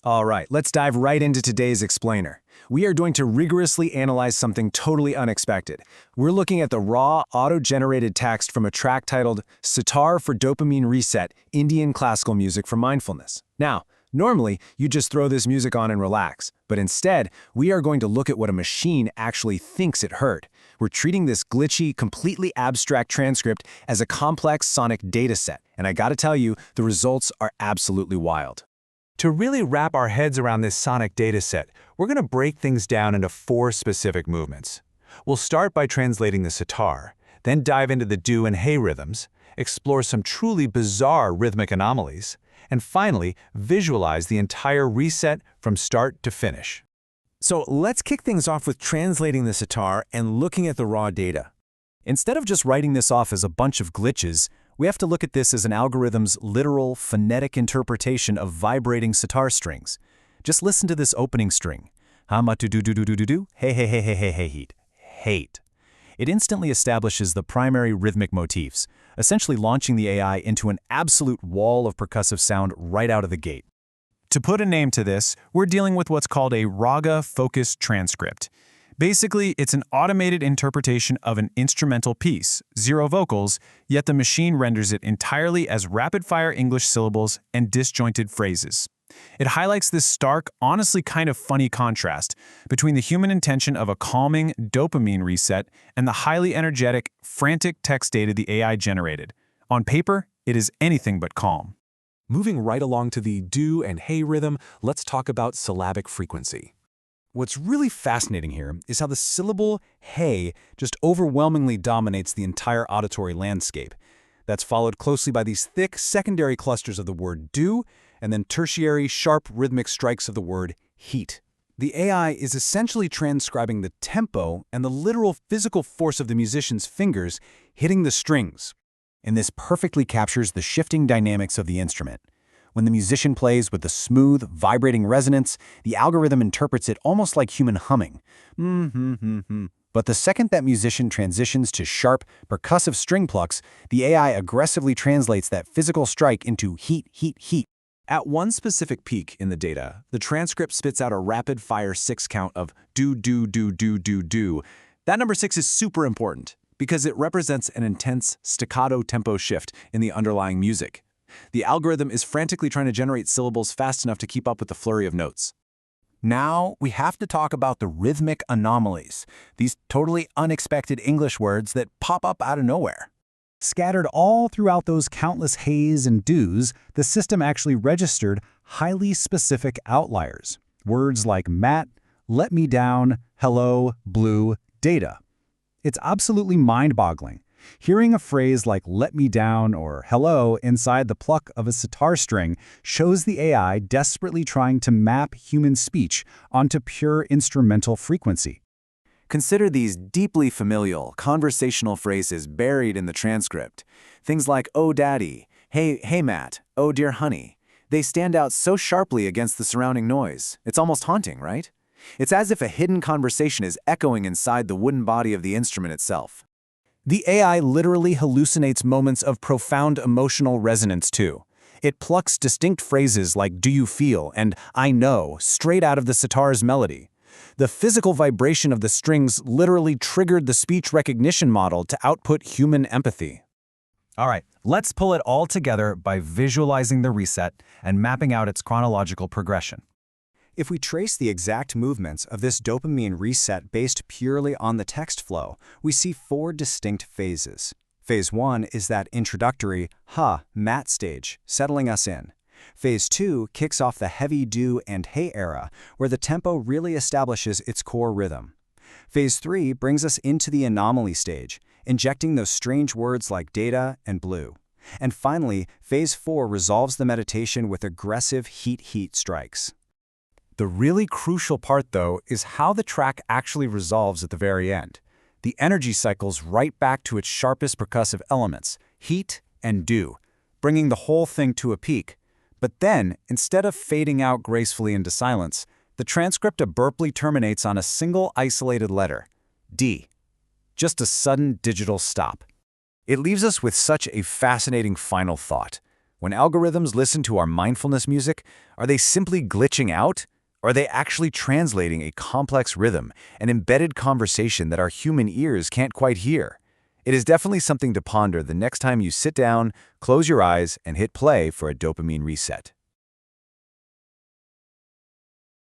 All right, let's dive right into today's explainer. We are going to rigorously analyze something totally unexpected. We're looking at the raw, auto-generated text from a track titled Sitar for Dopamine Reset, Indian Classical Music for Mindfulness. Now, normally, you just throw this music on and relax, but instead, we are going to look at what a machine actually thinks it heard. We're treating this glitchy, completely abstract transcript as a complex sonic data set, and I gotta tell you, the results are absolutely wild. To really wrap our heads around this sonic dataset, we're going to break things down into 4 specific movements. We'll start by translating the sitar, then dive into the do and hey rhythms, explore some truly bizarre rhythmic anomalies, and finally, visualize the entire reset from start to finish. So let's kick things off with translating the sitar and looking at the raw data. Instead of just writing this off as a bunch of glitches, we have to look at this as an algorithm's literal, phonetic interpretation of vibrating sitar strings. Just listen to this opening string. Hama-do-do-do-do-do-do, hey-hey-hey-hey-hey-hey-heat. Hate. It instantly establishes the primary rhythmic motifs, essentially launching the AI into an absolute wall of percussive sound right out of the gate. To put a name to this, we're dealing with what's called a raga-focused transcript. Basically, it's an automated interpretation of an instrumental piece, 0 vocals, yet the machine renders it entirely as rapid-fire English syllables and disjointed phrases. It highlights this stark, honestly kind of funny contrast between the human intention of a calming dopamine reset and the highly energetic, frantic text data the AI generated. On paper, it is anything but calm. Moving right along to the do and hey rhythm, let's talk about syllabic frequency. What's really fascinating here is how the syllable hey just overwhelmingly dominates the entire auditory landscape. That's followed closely by these thick secondary clusters of the word do, and then tertiary sharp rhythmic strikes of the word heat. The AI is essentially transcribing the tempo and the literal physical force of the musician's fingers hitting the strings. And this perfectly captures the shifting dynamics of the instrument. When the musician plays with the smooth, vibrating resonance, the algorithm interprets it almost like human humming. But the second that musician transitions to sharp, percussive string plucks, the AI aggressively translates that physical strike into heat, heat, heat. At one specific peak in the data, the transcript spits out a rapid-fire 6 count of do, do, do, do, do, do. That number 6 is super important because it represents an intense staccato tempo shift in the underlying music. The algorithm is frantically trying to generate syllables fast enough to keep up with the flurry of notes. Now, we have to talk about the rhythmic anomalies, these totally unexpected English words that pop up out of nowhere. Scattered all throughout those countless heys and do's, the system actually registered highly specific outliers. Words like mat, let me down, hello, blue, data. It's absolutely mind-boggling. Hearing a phrase like let me down or hello inside the pluck of a sitar string shows the AI desperately trying to map human speech onto pure instrumental frequency. Consider these deeply familial, conversational phrases buried in the transcript. Things like, oh daddy, hey Matt, oh dear honey. They stand out so sharply against the surrounding noise. It's almost haunting, right? It's as if a hidden conversation is echoing inside the wooden body of the instrument itself. The AI literally hallucinates moments of profound emotional resonance too. It plucks distinct phrases like do you feel and I know straight out of the sitar's melody. The physical vibration of the strings literally triggered the speech recognition model to output human empathy. All right, let's pull it all together by visualizing the reset and mapping out its chronological progression. If we trace the exact movements of this dopamine reset based purely on the text flow, we see 4 distinct phases. Phase 1 is that introductory mat stage, settling us in. Phase 2 kicks off the heavy do and hey era, where the tempo really establishes its core rhythm. Phase 3 brings us into the anomaly stage, injecting those strange words like data and blue. And finally, Phase 4 resolves the meditation with aggressive heat strikes. The really crucial part, though, is how the track actually resolves at the very end. The energy cycles right back to its sharpest percussive elements, heat and do, bringing the whole thing to a peak. But then, instead of fading out gracefully into silence, the transcript abruptly terminates on a single isolated letter, D. Just a sudden digital stop. It leaves us with such a fascinating final thought. When algorithms listen to our mindfulness music, are they simply glitching out? Or are they actually translating a complex rhythm, an embedded conversation that our human ears can't quite hear? It is definitely something to ponder the next time you sit down, close your eyes, and hit play for a dopamine reset.